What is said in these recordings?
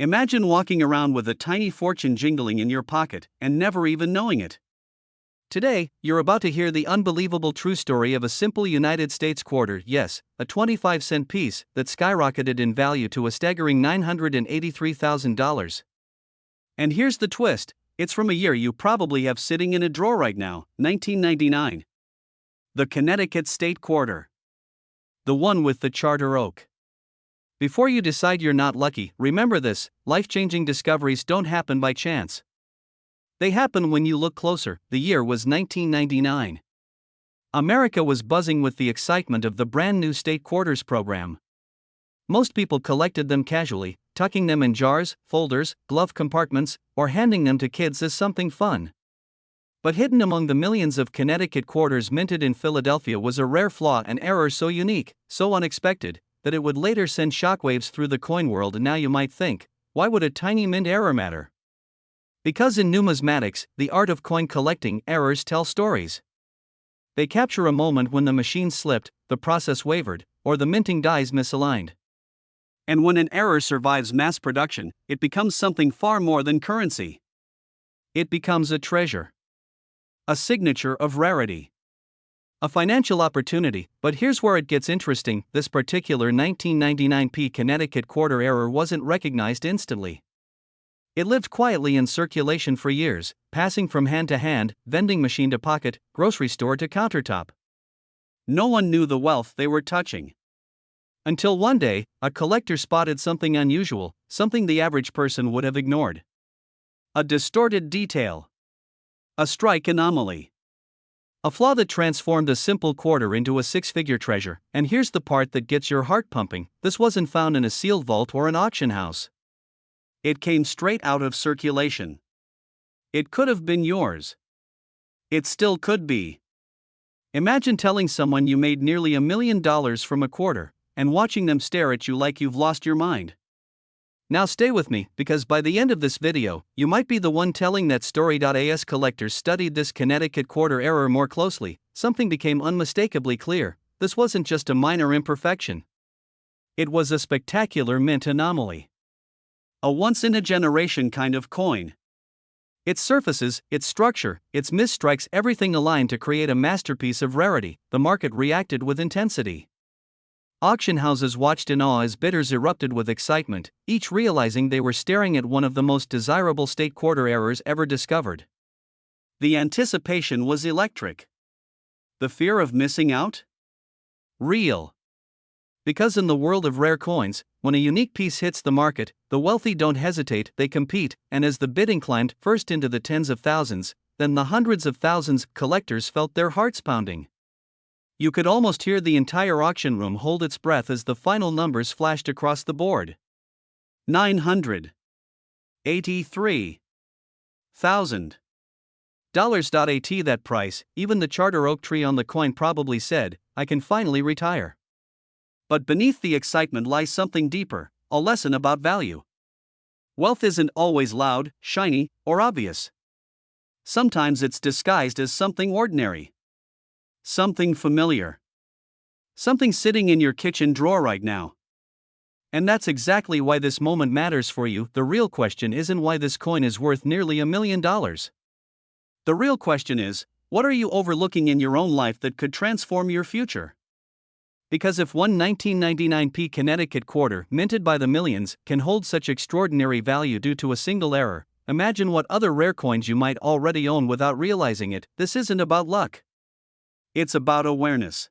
Imagine walking around with a tiny fortune jingling in your pocket and never even knowing it. Today, you're about to hear the unbelievable true story of a simple United States quarter, yes, a 25-cent piece that skyrocketed in value to a staggering $983,000. And here's the twist, it's from a year you probably have sitting in a drawer right now, 1999. The Connecticut State Quarter. The one with the charter oak. Before you decide you're not lucky, remember this: life-changing discoveries don't happen by chance. They happen when you look closer. The year was 1999. America was buzzing with the excitement of the brand new state quarters program. Most people collected them casually, tucking them in jars, folders, glove compartments, or handing them to kids as something fun. But hidden among the millions of Connecticut quarters minted in Philadelphia was a rare flaw, an error so unique, so unexpected, that it would later send shockwaves through the coin world. And now you might think, why would a tiny mint error matter? Because in numismatics, the art of coin collecting, errors tell stories. They capture a moment when the machine slipped, the process wavered, or the minting dies misaligned. And when an error survives mass production, it becomes something far more than currency. It becomes a treasure. A signature of rarity. A financial opportunity. But here's where it gets interesting: this particular 1999 Connecticut quarter error wasn't recognized instantly. It lived quietly in circulation for years, passing from hand to hand, vending machine to pocket, grocery store to countertop. No one knew the wealth they were touching. Until one day, a collector spotted something unusual, something the average person would have ignored. A distorted detail. A strike anomaly. A flaw that transformed a simple quarter into a six-figure treasure. And here's the part that gets your heart pumping: this wasn't found in a sealed vault or an auction house. It came straight out of circulation. It could have been yours. It still could be. Imagine telling someone you made nearly $1 million from a quarter, and watching them stare at you like you've lost your mind. Now stay with me, because by the end of this video, you might be the one telling that story. As collectors studied this Connecticut quarter error more closely, something became unmistakably clear: this wasn't just a minor imperfection. It was a spectacular mint anomaly. A once-in-a-generation kind of coin. Its surfaces, its structure, its misstrikes, everything aligned to create a masterpiece of rarity. The market reacted with intensity. Auction houses watched in awe as bidders erupted with excitement, each realizing they were staring at one of the most desirable state quarter errors ever discovered. The anticipation was electric. The fear of missing out? Real. Because in the world of rare coins, when a unique piece hits the market, the wealthy don't hesitate, they compete, and as the bidding climbed, first into the tens of thousands, then the hundreds of thousands, collectors felt their hearts pounding. You could almost hear the entire auction room hold its breath as the final numbers flashed across the board. $983,000. That price, even the charter oak tree on the coin probably said, "I can finally retire." But beneath the excitement lies something deeper, a lesson about value. Wealth isn't always loud, shiny, or obvious. Sometimes it's disguised as something ordinary. Something familiar. Something sitting in your kitchen drawer right now. And that's exactly why this moment matters for you. The real question isn't why this coin is worth nearly $1 million. The real question is, what are you overlooking in your own life that could transform your future? Because if one 1999 Connecticut quarter, minted by the millions, can hold such extraordinary value due to a single error, imagine what other rare coins you might already own without realizing it. This isn't about luck. It's about awareness.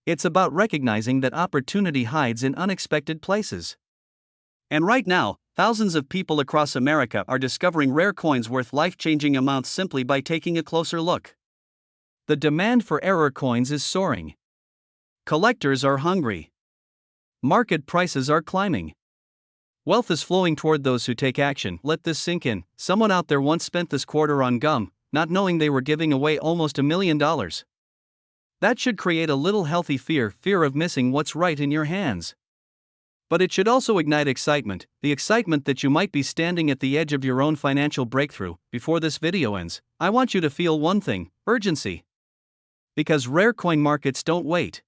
It's about recognizing that opportunity hides in unexpected places. And right now, thousands of people across America are discovering rare coins worth life-changing amounts simply by taking a closer look. The demand for error coins is soaring. Collectors are hungry. Market prices are climbing. Wealth is flowing toward those who take action. Let this sink in. Someone out there once spent this quarter on gum, not knowing they were giving away almost $1 million. That should create a little healthy fear of missing what's right in your hands. But it should also ignite excitement, the excitement that you might be standing at the edge of your own financial breakthrough. Before this video ends, I want you to feel one thing: urgency. Because rare coin markets don't wait.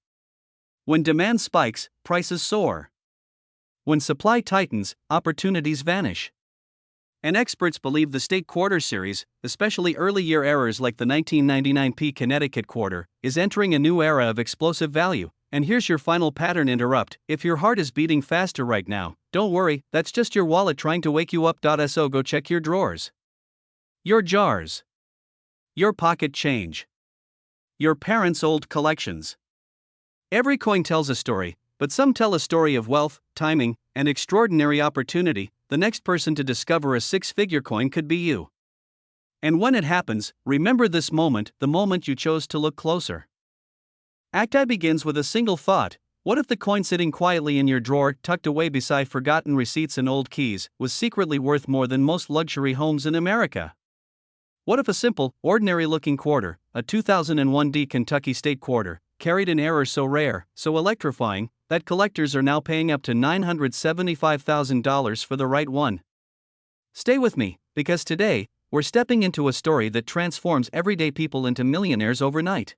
When demand spikes, prices soar. When supply tightens, opportunities vanish. And experts believe the state quarter series, especially early year errors like the 1999 P Connecticut quarter, is entering a new era of explosive value. And here's your final pattern interrupt. If your heart is beating faster right now, don't worry, that's just your wallet trying to wake you up. So go check your drawers, your jars, your pocket change, your parents' old collections. Every coin tells a story, but some tell a story of wealth, timing, and extraordinary opportunity. The next person to discover a six-figure coin could be you. And when it happens, remember this moment, the moment you chose to look closer. Act I begins with a single thought. What if the coin sitting quietly in your drawer, tucked away beside forgotten receipts and old keys, was secretly worth more than most luxury homes in America? What if a simple, ordinary-looking quarter, a 2001 D Kentucky State quarter, carried an error so rare, so electrifying, that collectors are now paying up to $975,000 for the right one? Stay with me, because today, we're stepping into a story that transforms everyday people into millionaires overnight.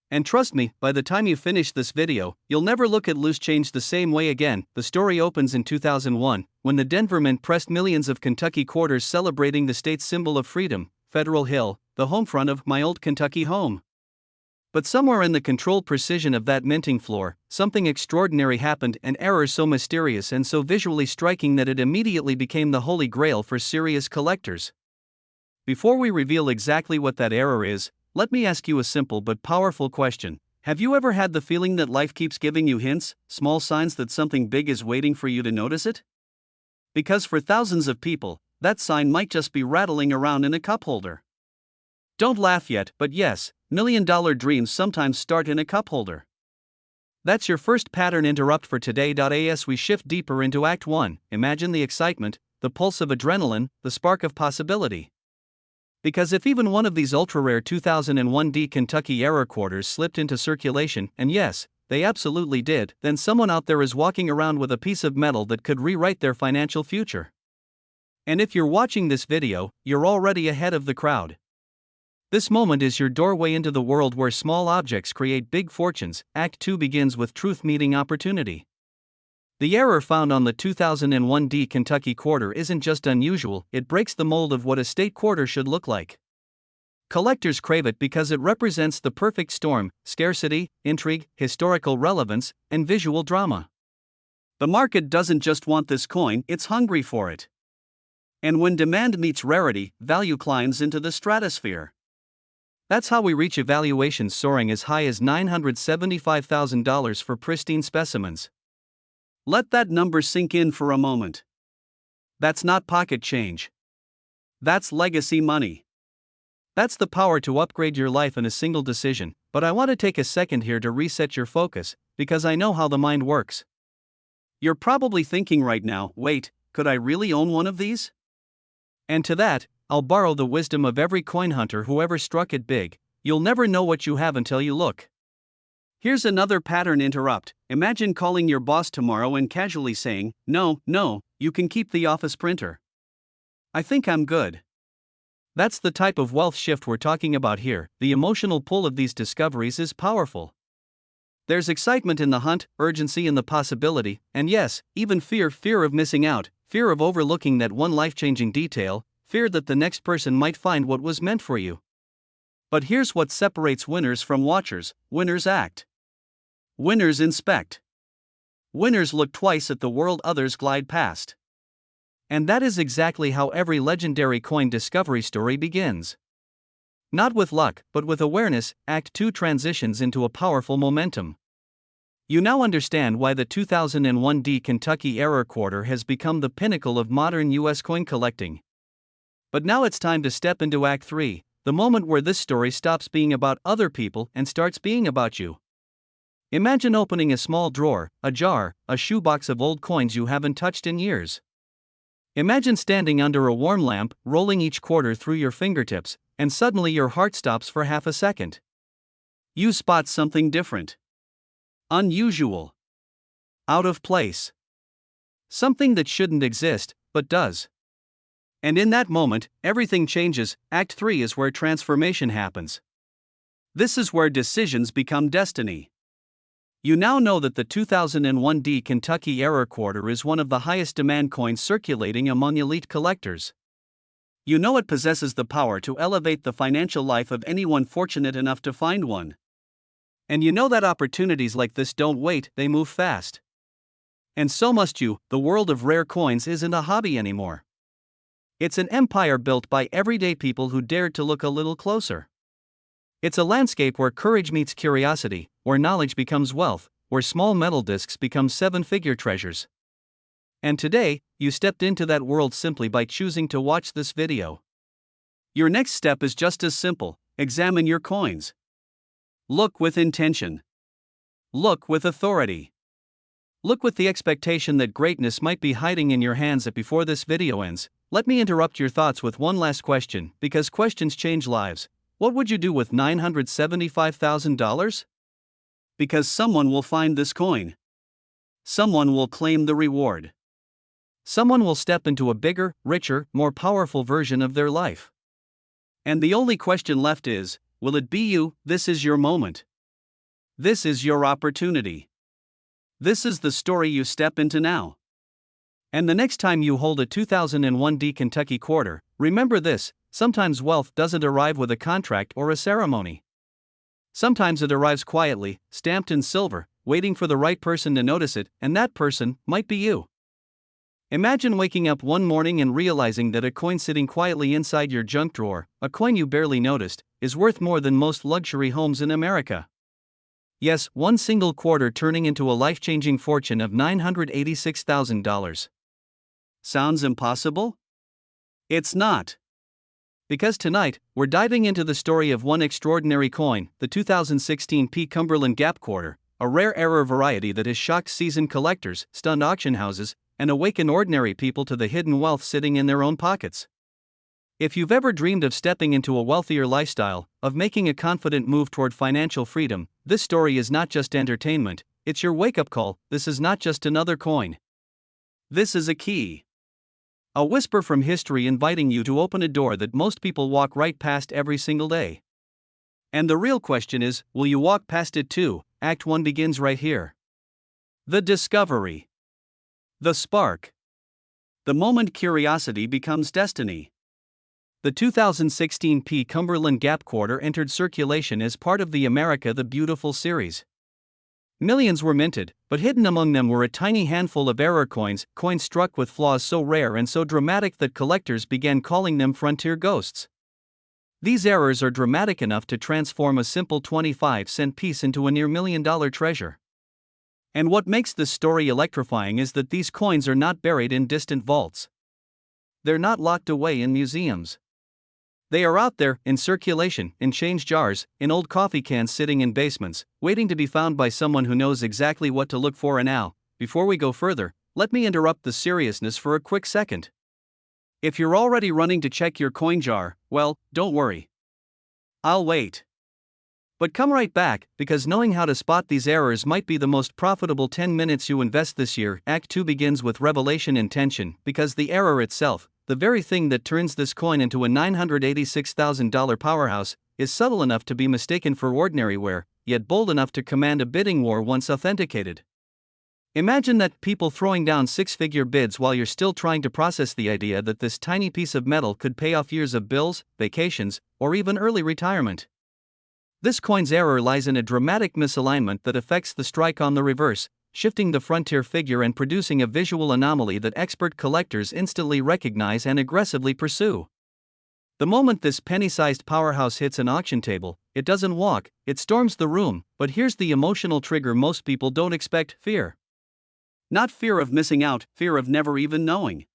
And trust me, by the time you finish this video, you'll never look at loose change the same way again. The story opens in 2001, when the Denver Mint pressed millions of Kentucky quarters celebrating the state's symbol of freedom, Federal Hill, the home front of my old Kentucky home. But somewhere in the controlled precision of that minting floor, something extraordinary happened, an error so mysterious and so visually striking that it immediately became the holy grail for serious collectors. Before we reveal exactly what that error is, let me ask you a simple but powerful question. Have you ever had the feeling that life keeps giving you hints, small signs that something big is waiting for you to notice it? Because for thousands of people, that sign might just be rattling around in a cup holder. Don't laugh yet, but yes, million-dollar dreams sometimes start in a cup holder. That's your first pattern interrupt for today. As we shift deeper into Act 1, imagine the excitement, the pulse of adrenaline, the spark of possibility. Because if even one of these ultra-rare 2001 D Kentucky error quarters slipped into circulation, and yes, they absolutely did, then someone out there is walking around with a piece of metal that could rewrite their financial future. And if you're watching this video, you're already ahead of the crowd. This moment is your doorway into the world where small objects create big fortunes. Act 2 begins with truth meeting opportunity. The error found on the 2001 D Kentucky quarter isn't just unusual, it breaks the mold of what a state quarter should look like. Collectors crave it because it represents the perfect storm: scarcity, intrigue, historical relevance, and visual drama. The market doesn't just want this coin, it's hungry for it. And when demand meets rarity, value climbs into the stratosphere. That's how we reach evaluations soaring as high as $975,000 for pristine specimens. Let that number sink in for a moment. That's not pocket change. That's legacy money. That's the power to upgrade your life in a single decision. But I want to take a second here to reset your focus, because I know how the mind works. You're probably thinking right now, wait, could I really own one of these? And to that, I'll borrow the wisdom of every coin hunter who ever struck it big: you'll never know what you have until you look. Here's another pattern interrupt. Imagine calling your boss tomorrow and casually saying, "No, you can keep the office printer. I think I'm good." That's the type of wealth shift we're talking about here. The emotional pull of these discoveries is powerful. There's excitement in the hunt, urgency in the possibility, and yes, even fear of missing out, fear of overlooking that one life-changing detail, fear that the next person might find what was meant for you. But here's what separates winners from watchers: winners act. Winners inspect. Winners look twice at the world others glide past. And that is exactly how every legendary coin discovery story begins. Not with luck, but with awareness. Act 2 transitions into a powerful momentum. You now understand why the 2001 D Kentucky error quarter has become the pinnacle of modern U.S. coin collecting. But now it's time to step into Act 3, the moment where this story stops being about other people and starts being about you. Imagine opening a small drawer, a jar, a shoebox of old coins you haven't touched in years. Imagine standing under a warm lamp, rolling each quarter through your fingertips, and suddenly your heart stops for half a second. You spot something different. Unusual. Out of place. Something that shouldn't exist, but does. And in that moment, everything changes. Act 3 is where transformation happens. This is where decisions become destiny. You now know that the 2001 D Kentucky Error Quarter is one of the highest demand coins circulating among elite collectors. You know it possesses the power to elevate the financial life of anyone fortunate enough to find one. And you know that opportunities like this don't wait, they move fast. And so must you. The world of rare coins isn't a hobby anymore. It's an empire built by everyday people who dared to look a little closer. It's a landscape where courage meets curiosity, where knowledge becomes wealth, where small metal discs become seven-figure treasures. And today, you stepped into that world simply by choosing to watch this video. Your next step is just as simple: examine your coins. Look with intention. Look with authority. Look with the expectation that greatness might be hiding in your hands. Before this video ends, let me interrupt your thoughts with one last question, because questions change lives. What would you do with $975,000? Because someone will find this coin. Someone will claim the reward. Someone will step into a bigger, richer, more powerful version of their life. And the only question left is, will it be you? This is your moment. This is your opportunity. This is the story you step into now. And the next time you hold a 2001 D Kentucky quarter, remember this: sometimes wealth doesn't arrive with a contract or a ceremony. Sometimes it arrives quietly, stamped in silver, waiting for the right person to notice it, and that person might be you. Imagine waking up one morning and realizing that a coin sitting quietly inside your junk drawer, a coin you barely noticed, is worth more than most luxury homes in America. Yes, one single quarter turning into a life-changing fortune of $986,000. Sounds impossible? It's not. Because tonight, we're diving into the story of one extraordinary coin, the 2016 P Cumberland Gap Quarter, a rare error variety that has shocked seasoned collectors, stunned auction houses, and awakened ordinary people to the hidden wealth sitting in their own pockets. If you've ever dreamed of stepping into a wealthier lifestyle, of making a confident move toward financial freedom, this story is not just entertainment, it's your wake-up call. This is not just another coin. This is a key. A whisper from history inviting you to open a door that most people walk right past every single day. And the real question is, will you walk past it too? Act 1 begins right here. The discovery. The spark. The moment curiosity becomes destiny. The 2016 P Cumberland Gap Quarter entered circulation as part of the America the Beautiful series. Millions were minted, but hidden among them were a tiny handful of error coins, coins struck with flaws so rare and so dramatic that collectors began calling them frontier ghosts. These errors are dramatic enough to transform a simple 25-cent piece into a near $1 million treasure. And what makes this story electrifying is that these coins are not buried in distant vaults. They're not locked away in museums. They are out there, in circulation, in change jars, in old coffee cans sitting in basements, waiting to be found by someone who knows exactly what to look for. And now, before we go further, let me interrupt the seriousness for a quick second. If you're already running to check your coin jar, well, don't worry. I'll wait. But come right back, because knowing how to spot these errors might be the most profitable 10 minutes you invest this year. Act 2 begins with revelation intention, because the error itself, the very thing that turns this coin into a $986,000 powerhouse, is subtle enough to be mistaken for ordinary ware, yet bold enough to command a bidding war once authenticated. Imagine that: people throwing down six-figure bids while you're still trying to process the idea that this tiny piece of metal could pay off years of bills, vacations, or even early retirement. This coin's error lies in a dramatic misalignment that affects the strike on the reverse, shifting the frontier figure and producing a visual anomaly that expert collectors instantly recognize and aggressively pursue. The moment this penny-sized powerhouse hits an auction table, it doesn't walk, it storms the room. But here's the emotional trigger most people don't expect: fear. Not fear of missing out, fear of never even knowing.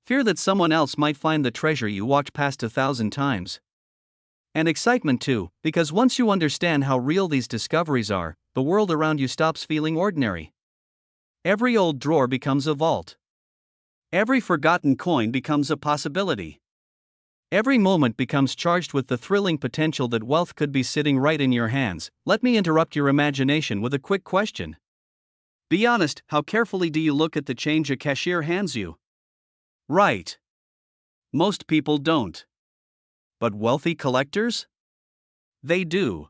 Fear that someone else might find the treasure you walked past 1,000 times. And excitement too, because once you understand how real these discoveries are, the world around you stops feeling ordinary. Every old drawer becomes a vault. Every forgotten coin becomes a possibility. Every moment becomes charged with the thrilling potential that wealth could be sitting right in your hands. Let me interrupt your imagination with a quick question. Be honest, how carefully do you look at the change a cashier hands you? Right. Most people don't. But wealthy collectors? They do.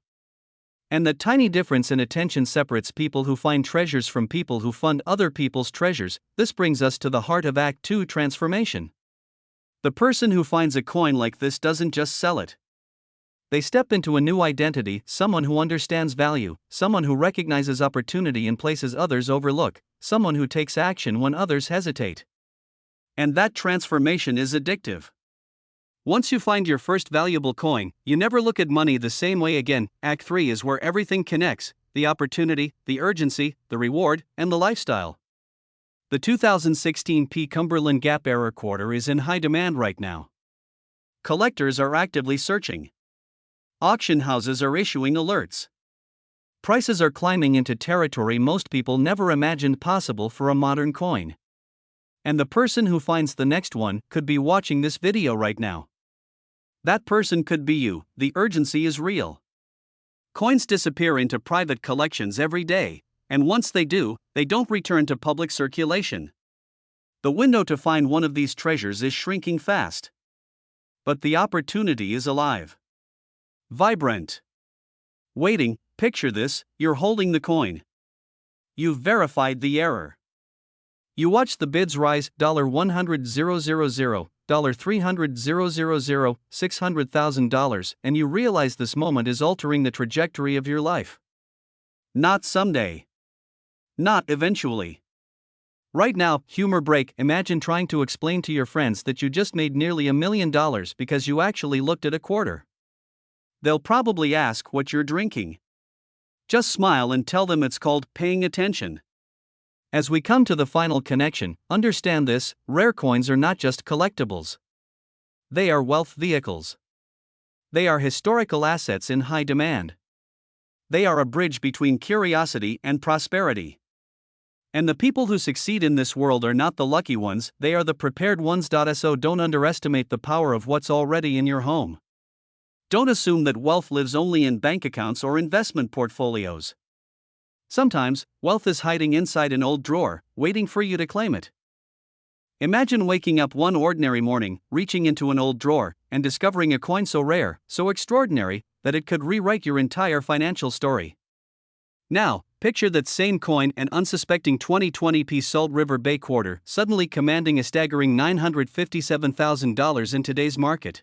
And that tiny difference in attention separates people who find treasures from people who fund other people's treasures. This brings us to the heart of Act 2 transformation. The person who finds a coin like this doesn't just sell it. They step into a new identity, someone who understands value, someone who recognizes opportunity in places others overlook, someone who takes action when others hesitate. And that transformation is addictive. Once you find your first valuable coin, you never look at money the same way again. Act 3 is where everything connects: the opportunity, the urgency, the reward, and the lifestyle. The 2016 P. Cumberland Gap Error Quarter is in high demand right now. Collectors are actively searching. Auction houses are issuing alerts. Prices are climbing into territory most people never imagined possible for a modern coin. And the person who finds the next one could be watching this video right now. That person could be you. The urgency is real. Coins disappear into private collections every day, and once they do, they don't return to public circulation. The window to find one of these treasures is shrinking fast. But the opportunity is alive. Vibrant. Waiting. Picture this: you're holding the coin. You've verified the error. You watch the bids rise: $100,000, $300,000, $600,000, and you realize this moment is altering the trajectory of your life. Not someday. Not eventually. Right now, humor break. Imagine trying to explain to your friends that you just made nearly $1 million because you actually looked at a quarter. They'll probably ask what you're drinking. Just smile and tell them it's called paying attention. As we come to the final connection, understand this: rare coins are not just collectibles. They are wealth vehicles. They are historical assets in high demand. They are a bridge between curiosity and prosperity. And the people who succeed in this world are not the lucky ones, they are the prepared ones. So don't underestimate the power of what's already in your home. Don't assume that wealth lives only in bank accounts or investment portfolios. Sometimes, wealth is hiding inside an old drawer, waiting for you to claim it. Imagine waking up one ordinary morning, reaching into an old drawer, and discovering a coin so rare, so extraordinary, that it could rewrite your entire financial story. Now, picture that same coin, an unsuspecting 2020 P. Salt River Bay quarter, suddenly commanding a staggering $957,000 in today's market.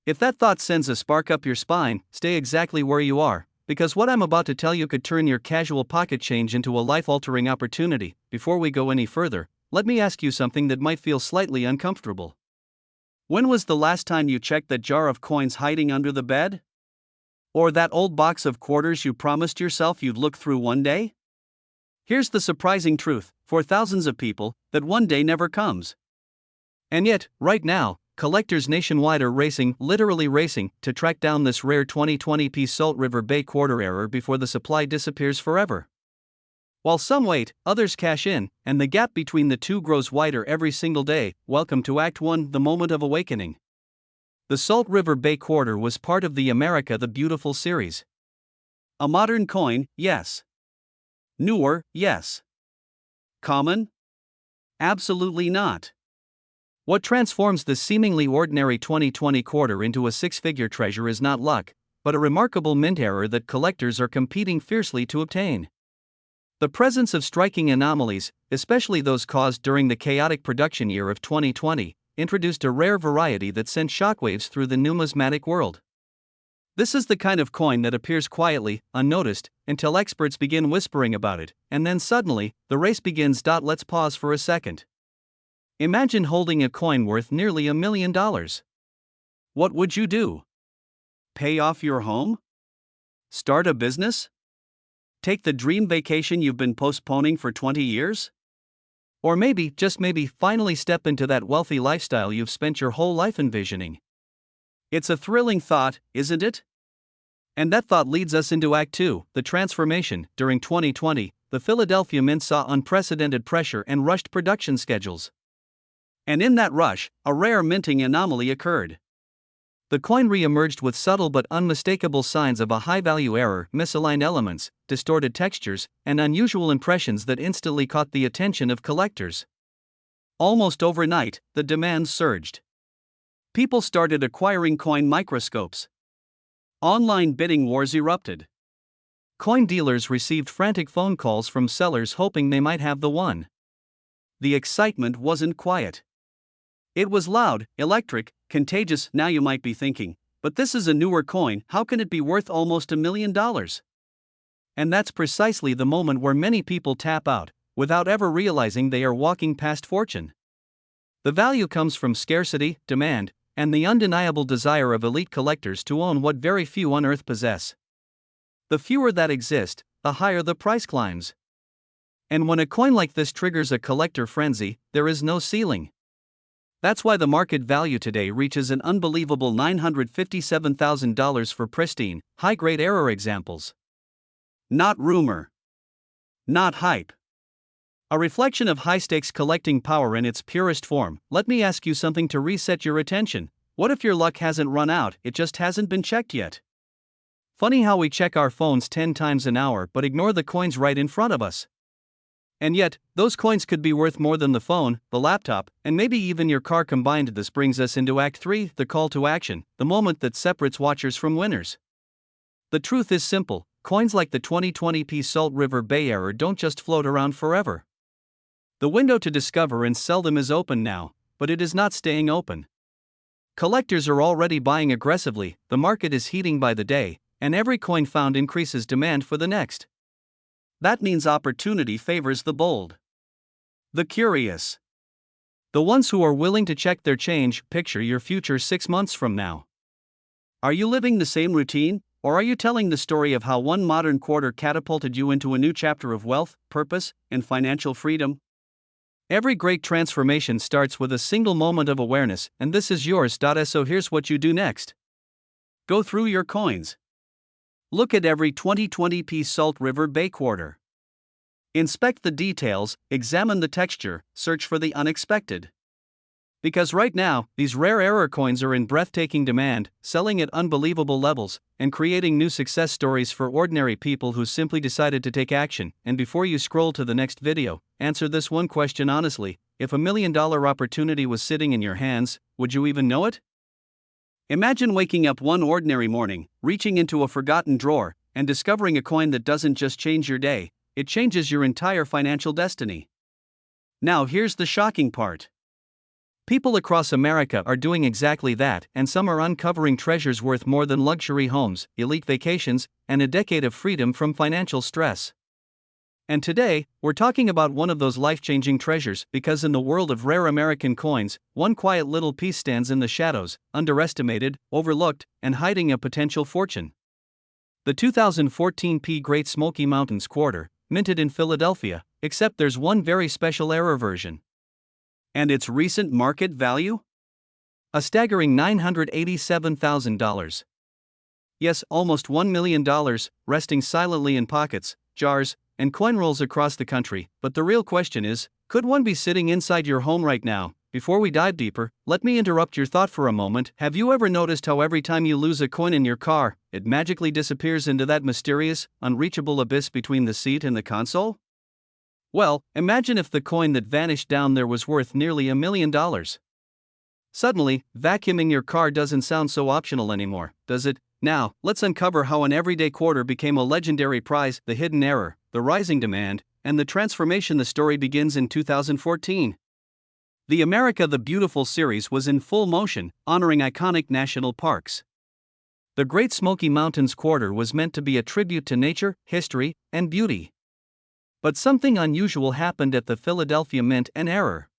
If that thought sends a spark up your spine, stay exactly where you are, because what I'm about to tell you could turn your casual pocket change into a life-altering opportunity. Before we go any further, let me ask you something that might feel slightly uncomfortable. When was the last time you checked that jar of coins hiding under the bed? Or that old box of quarters you promised yourself you'd look through one day? Here's the surprising truth: for thousands of people, that one day never comes. And yet, right now, collectors nationwide are racing, literally racing, to track down this rare 2020 P. Salt River Bay quarter error before the supply disappears forever. While some wait, others cash in, and the gap between the two grows wider every single day. Welcome to Act 1, the moment of awakening. The Salt River Bay quarter was part of the America the Beautiful series. A modern coin, yes. Newer, yes. Common? Absolutely not. What transforms the seemingly ordinary 2020 quarter into a six-figure treasure is not luck, but a remarkable mint error that collectors are competing fiercely to obtain. The presence of striking anomalies, especially those caused during the chaotic production year of 2020, introduced a rare variety that sent shockwaves through the numismatic world. This is the kind of coin that appears quietly, unnoticed, until experts begin whispering about it, and then suddenly, the race begins. Let's pause for a second. Imagine holding a coin worth nearly $1 million. What would you do? Pay off your home? Start a business? Take the dream vacation you've been postponing for 20 years? Or maybe, just maybe, finally step into that wealthy lifestyle you've spent your whole life envisioning. It's a thrilling thought, isn't it? And that thought leads us into Act 2, the transformation. During 2020, the Philadelphia Mint saw unprecedented pressure and rushed production schedules. And in that rush, a rare minting anomaly occurred. The coin re-emerged with subtle but unmistakable signs of a high-value error: misaligned elements, distorted textures, and unusual impressions that instantly caught the attention of collectors. Almost overnight, the demand surged. People started acquiring coin microscopes. Online bidding wars erupted. coin dealers received frantic phone calls from sellers hoping they might have the one. The excitement wasn't quiet. It was loud, electric, contagious. Now you might be thinking, but this is a newer coin, how can it be worth almost $1 million? And that's precisely the moment where many people tap out, without ever realizing they are walking past fortune. The value comes from scarcity, demand, and the undeniable desire of elite collectors to own what very few on earth possess. The fewer that exist, the higher the price climbs. And when a coin like this triggers a collector frenzy, there is no ceiling. That's why the market value today reaches an unbelievable $957,000 for pristine, high-grade error examples. Not rumor. Not hype. A reflection of high-stakes collecting power in its purest form. Let me ask you something to reset your attention. What if your luck hasn't run out, it just hasn't been checked yet? Funny how we check our phones 10 times an hour but ignore the coins right in front of us. And yet, those coins could be worth more than the phone, the laptop, and maybe even your car combined. This brings us into Act 3, the call to action, the moment that separates watchers from winners. The truth is simple, coins like the 2020p Salt River Bay Error don't just float around forever. The window to discover and sell them is open now, but it is not staying open. Collectors are already buying aggressively, the market is heating by the day, and every coin found increases demand for the next. That means opportunity favors the bold. The curious. The ones who are willing to check their change. Picture your future 6 months from now. Are you living the same routine, or are you telling the story of how one modern quarter catapulted you into a new chapter of wealth, purpose, and financial freedom? Every great transformation starts with a single moment of awareness, and this is yours. So here's what you do next. Go through your coins. Look at every 2020p Salt River Bay quarter. Inspect the details, examine the texture, search for the unexpected. Because right now, these rare error coins are in breathtaking demand, selling at unbelievable levels, and creating new success stories for ordinary people who simply decided to take action. And before you scroll to the next video, answer this one question honestly: if $1 million opportunity was sitting in your hands, would you even know it? Imagine waking up one ordinary morning, reaching into a forgotten drawer, and discovering a coin that doesn't just change your day, it changes your entire financial destiny. Now here's the shocking part. People across America are doing exactly that, and some are uncovering treasures worth more than luxury homes, elite vacations, and a decade of freedom from financial stress. And today, we're talking about one of those life-changing treasures, because in the world of rare American coins, one quiet little piece stands in the shadows, underestimated, overlooked, and hiding a potential fortune. The 2014p Great Smoky Mountains Quarter, minted in Philadelphia, except there's one very special error version. And its recent market value? A staggering $987,000. Yes, almost $1 million, resting silently in pockets, jars, and coin rolls across the country. But the real question is, could one be sitting inside your home right now? Before we dive deeper, let me interrupt your thought for a moment. Have you ever noticed how every time you lose a coin in your car, it magically disappears into that mysterious, unreachable abyss between the seat and the console? Well, imagine if the coin that vanished down there was worth nearly $1 million. Suddenly, vacuuming your car doesn't sound so optional anymore, does it? Now, let's uncover how an everyday quarter became a legendary prize, the hidden error, the rising demand, and the transformation. The story begins in 2014. The America the Beautiful series was in full motion, honoring iconic national parks. The Great Smoky Mountains Quarter was meant to be a tribute to nature, history, and beauty. But something unusual happened at the Philadelphia Mint: an error.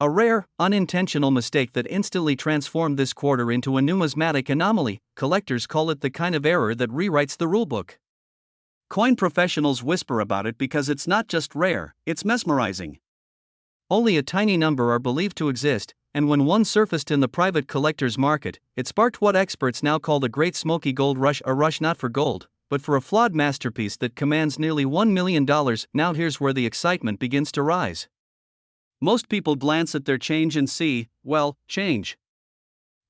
A rare, unintentional mistake that instantly transformed this quarter into a numismatic anomaly. Collectors call it the kind of error that rewrites the rulebook. Coin professionals whisper about it because it's not just rare, it's mesmerizing. Only a tiny number are believed to exist, and when one surfaced in the private collector's market, it sparked what experts now call the Great Smoky Gold Rush, a rush not for gold, but for a flawed masterpiece that commands nearly $1 million. Now here's where the excitement begins to rise. Most people glance at their change and see, well, change.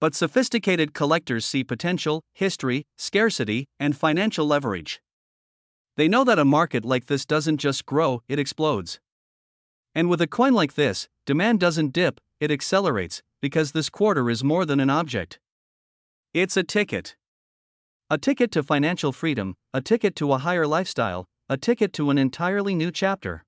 But sophisticated collectors see potential, history, scarcity, and financial leverage. They know that a market like this doesn't just grow, it explodes. And with a coin like this, demand doesn't dip, it accelerates, because this quarter is more than an object. It's a ticket. A ticket to financial freedom, a ticket to a higher lifestyle, a ticket to an entirely new chapter.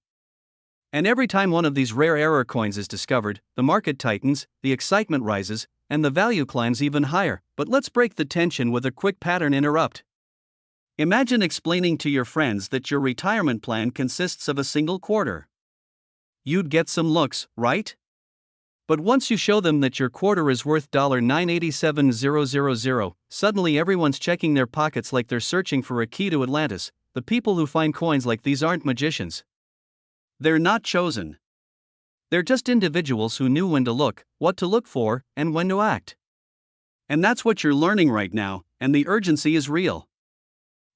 And every time one of these rare error coins is discovered, the market tightens, the excitement rises, and the value climbs even higher. But let's break the tension with a quick pattern interrupt. Imagine explaining to your friends that your retirement plan consists of a single quarter. You'd get some looks, right? But once you show them that your quarter is worth $987,000, suddenly everyone's checking their pockets like they're searching for a key to Atlantis. The people who find coins like these aren't magicians. They're not chosen. They're just individuals who knew when to look, what to look for, and when to act. And that's what you're learning right now, and the urgency is real.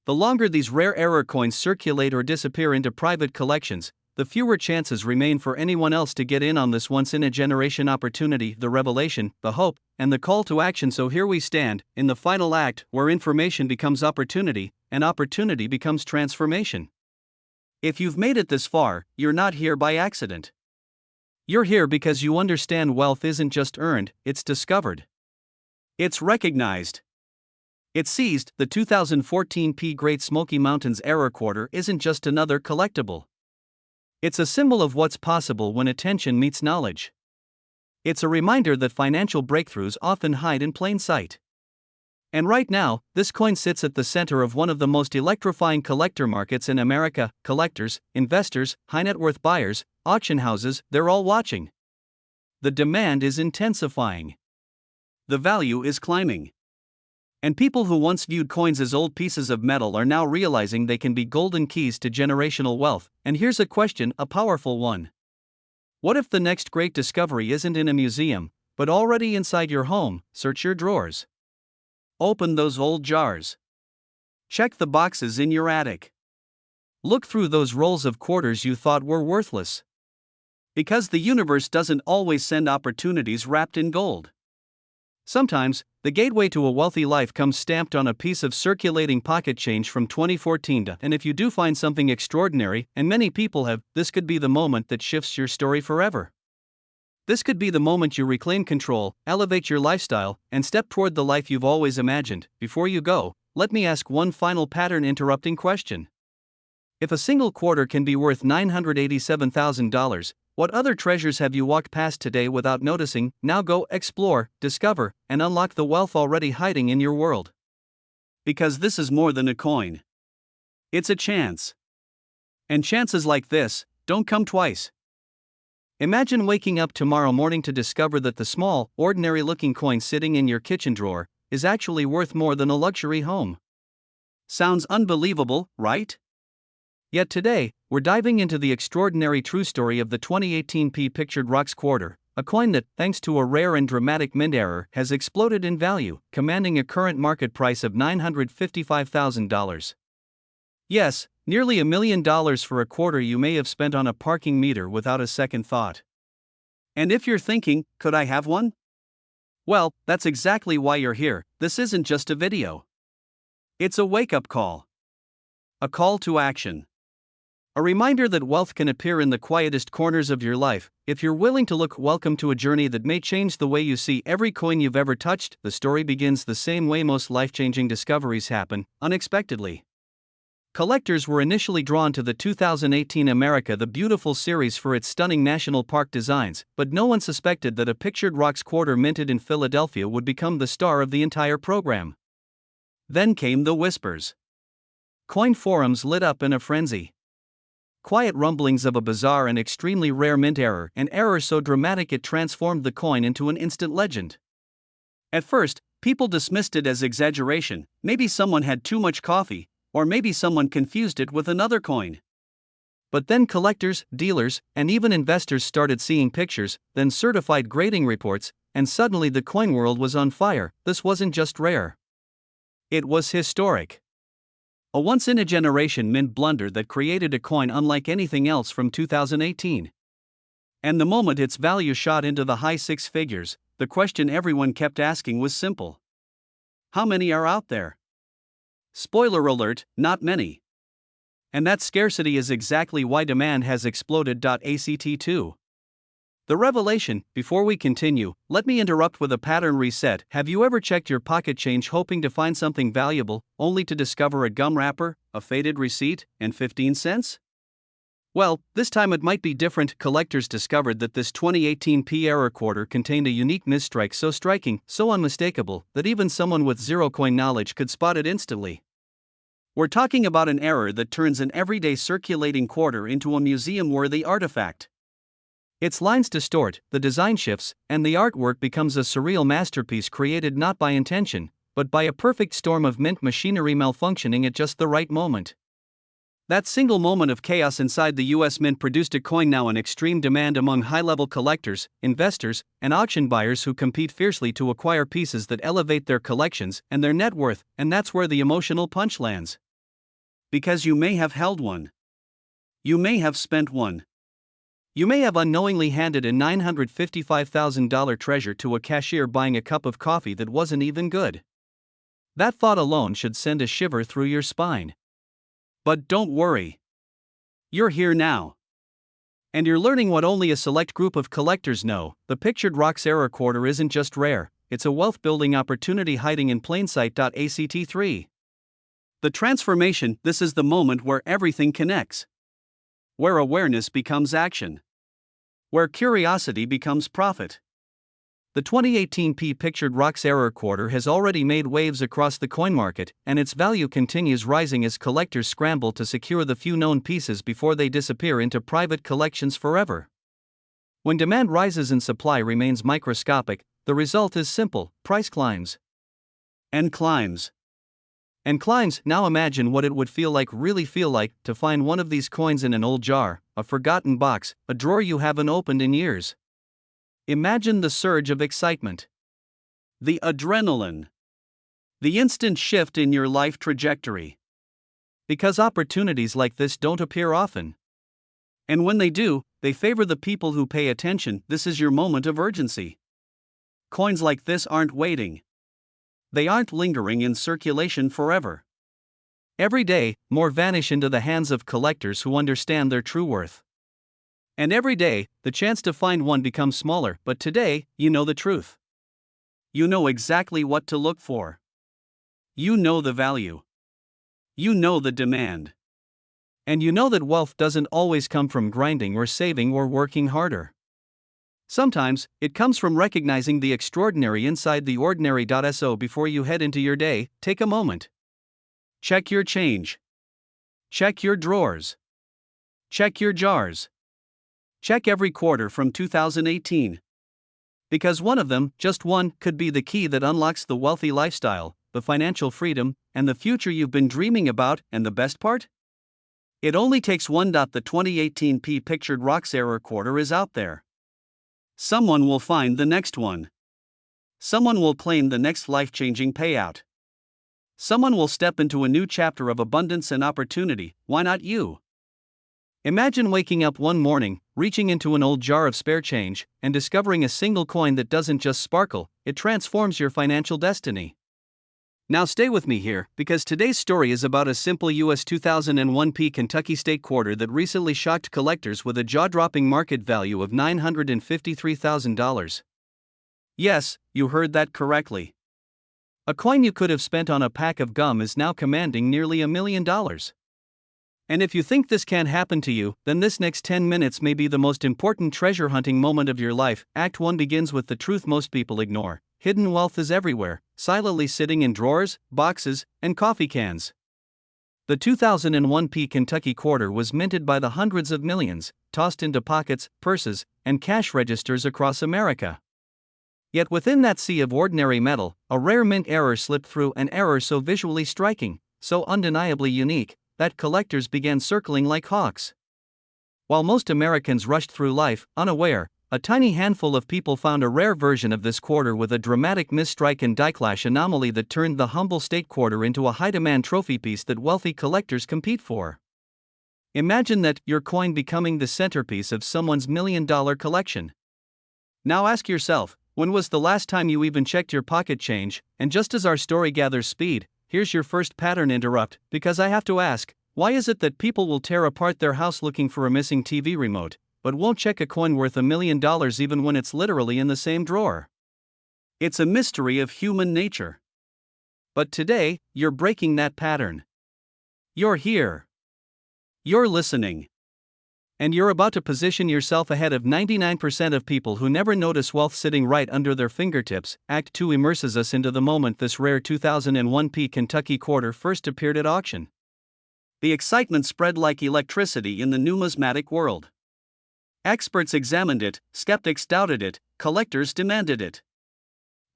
The longer these rare error coins circulate or disappear into private collections, the fewer chances remain for anyone else to get in on this once-in-a-generation opportunity, the revelation, the hope, and the call to action. So here we stand, in the final act, where information becomes opportunity, and opportunity becomes transformation. If you've made it this far, you're not here by accident. You're here because you understand wealth isn't just earned, it's discovered. It's recognized. It's seized. The 2014 Great Smoky Mountains Error Quarter isn't just another collectible. It's a symbol of what's possible when attention meets knowledge. It's a reminder that financial breakthroughs often hide in plain sight. And right now, this coin sits at the center of one of the most electrifying collector markets in America. Collectors, investors, high net worth buyers, auction houses, they're all watching. The demand is intensifying. The value is climbing. And people who once viewed coins as old pieces of metal are now realizing they can be golden keys to generational wealth. And here's a question, a powerful one. What if the next great discovery isn't in a museum, but already inside your home? Search your drawers. Open those old jars. Check the boxes in your attic. Look through those rolls of quarters you thought were worthless. Because the universe doesn't always send opportunities wrapped in gold. Sometimes, the gateway to a wealthy life comes stamped on a piece of circulating pocket change from 2014. And if you do find something extraordinary, and many people have, this could be the moment that shifts your story forever. This could be the moment you reclaim control, elevate your lifestyle, and step toward the life you've always imagined. Before you go, let me ask one final pattern-interrupting question. If a single quarter can be worth $987,000, what other treasures have you walked past today without noticing? Now go explore, discover, and unlock the wealth already hiding in your world. Because this is more than a coin. It's a chance. And chances like this don't come twice. Imagine waking up tomorrow morning to discover that the small, ordinary-looking coin sitting in your kitchen drawer is actually worth more than a luxury home. Sounds unbelievable, right? Yet today, we're diving into the extraordinary true story of the 2018 Pictured Rocks Quarter, a coin that, thanks to a rare and dramatic mint error, has exploded in value, commanding a current market price of $955,000. Yes, nearly $1 million for a quarter you may have spent on a parking meter without a second thought. And if you're thinking, could I have one? Well, that's exactly why you're here. This isn't just a video. It's a wake-up call. A call to action. A reminder that wealth can appear in the quietest corners of your life. If you're willing to look, welcome to a journey that may change the way you see every coin you've ever touched. The story begins the same way most life-changing discoveries happen, unexpectedly. Collectors were initially drawn to the 2018 America the Beautiful series for its stunning national park designs, but no one suspected that a Pictured Rocks quarter minted in Philadelphia would become the star of the entire program. Then came the whispers. Coin forums lit up in a frenzy. Quiet rumblings of a bizarre and extremely rare mint error, an error so dramatic it transformed the coin into an instant legend. At first, people dismissed it as exaggeration. Maybe someone had too much coffee, or maybe someone confused it with another coin. But then collectors, dealers, and even investors started seeing pictures, then certified grading reports, and suddenly the coin world was on fire. This wasn't just rare. It was historic. A once-in-a-generation mint blunder that created a coin unlike anything else from 2018. And the moment its value shot into the high six figures, the question everyone kept asking was simple. How many are out there? Spoiler alert, not many. And that scarcity is exactly why demand has exploded. ACT2. The revelation. Before we continue, let me interrupt with a pattern reset. Have you ever checked your pocket change hoping to find something valuable, only to discover a gum wrapper, a faded receipt, and 15 cents? Well, this time it might be different. Collectors discovered that this 2018 P error quarter contained a unique misstrike so striking, so unmistakable, that even someone with zero coin knowledge could spot it instantly. We're talking about an error that turns an everyday circulating quarter into a museum-worthy artifact. Its lines distort, the design shifts, and the artwork becomes a surreal masterpiece created not by intention, but by a perfect storm of mint machinery malfunctioning at just the right moment. That single moment of chaos inside the US Mint produced a coin now in extreme demand among high-level collectors, investors, and auction buyers who compete fiercely to acquire pieces that elevate their collections and their net worth, and that's where the emotional punch lands. Because you may have held one. You may have spent one. You may have unknowingly handed a $955,000 treasure to a cashier buying a cup of coffee that wasn't even good. That thought alone should send a shiver through your spine. But don't worry. You're here now. And you're learning what only a select group of collectors know. The Pictured Rocks error quarter isn't just rare, it's a wealth-building opportunity hiding in plain sight. ACT3. The transformation. This is the moment where everything connects. Where awareness becomes action. Where curiosity becomes profit. The 2018 P Pictured Rocks error quarter has already made waves across the coin market, and its value continues rising as collectors scramble to secure the few known pieces before they disappear into private collections forever. When demand rises and supply remains microscopic, the result is simple: price climbs. And climbs. And climbs. Now imagine what it would really feel like, to find one of these coins in an old jar, a forgotten box, a drawer you haven't opened in years. Imagine the surge of excitement. The adrenaline. The instant shift in your life trajectory. Because opportunities like this don't appear often. And when they do, they favor the people who pay attention. This is your moment of urgency. Coins like this aren't waiting. They aren't lingering in circulation forever. Every day, more vanish into the hands of collectors who understand their true worth. And every day, the chance to find one becomes smaller, but today, you know the truth. You know exactly what to look for. You know the value. You know the demand. And you know that wealth doesn't always come from grinding or saving or working harder. Sometimes, it comes from recognizing the extraordinary inside the ordinary. So before you head into your day, take a moment. Check your change. Check your drawers. Check your jars. Check every quarter from 2018. Because one of them, just one, could be the key that unlocks the wealthy lifestyle, the financial freedom, and the future you've been dreaming about. And the best part? It only takes one. The 2018 P Pictured Rocks error quarter is out there. Someone will find the next one. Someone will claim the next life-changing payout. Someone will step into a new chapter of abundance and opportunity. Why not you? Imagine waking up one morning, reaching into an old jar of spare change, and discovering a single coin that doesn't just sparkle, it transforms your financial destiny. Now stay with me here, because today's story is about a simple US 2001 P Kentucky State quarter that recently shocked collectors with a jaw-dropping market value of $953,000. Yes, you heard that correctly. A coin you could have spent on a pack of gum is now commanding nearly $1 million. And if you think this can't happen to you, then this next 10 minutes may be the most important treasure hunting moment of your life. Act 1 begins with the truth most people ignore. Hidden wealth is everywhere, silently sitting in drawers, boxes, and coffee cans. The 2001 P Kentucky quarter was minted by the hundreds of millions, tossed into pockets, purses, and cash registers across America. Yet within that sea of ordinary metal, a rare mint error slipped through, an error so visually striking, so undeniably unique, that collectors began circling like hawks. While most Americans rushed through life, unaware, a tiny handful of people found a rare version of this quarter with a dramatic misstrike and die-clash anomaly that turned the humble state quarter into a high-demand trophy piece that wealthy collectors compete for. Imagine that, your coin becoming the centerpiece of someone's million-dollar collection. Now ask yourself, when was the last time you even checked your pocket change? And just as our story gathers speed, here's your first pattern interrupt, because I have to ask, why is it that people will tear apart their house looking for a missing TV remote, but won't check a coin worth $1 million even when it's literally in the same drawer. It's a mystery of human nature. But today, you're breaking that pattern. You're here. You're listening. And you're about to position yourself ahead of 99% of people who never notice wealth sitting right under their fingertips. Act 2 immerses us into the moment this rare 2001 Kentucky quarter first appeared at auction. The excitement spread like electricity in the numismatic world. Experts examined it, skeptics doubted it, collectors demanded it.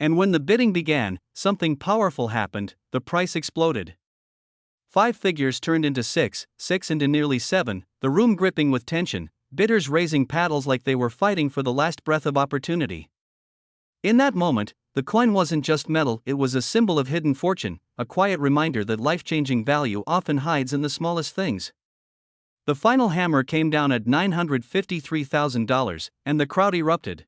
And when the bidding began, something powerful happened. The price exploded. 5 figures turned into 6, 6 into nearly 7, the room gripping with tension, bidders raising paddles like they were fighting for the last breath of opportunity. In that moment, the coin wasn't just metal, it was a symbol of hidden fortune, a quiet reminder that life-changing value often hides in the smallest things. The final hammer came down at $953,000, and the crowd erupted.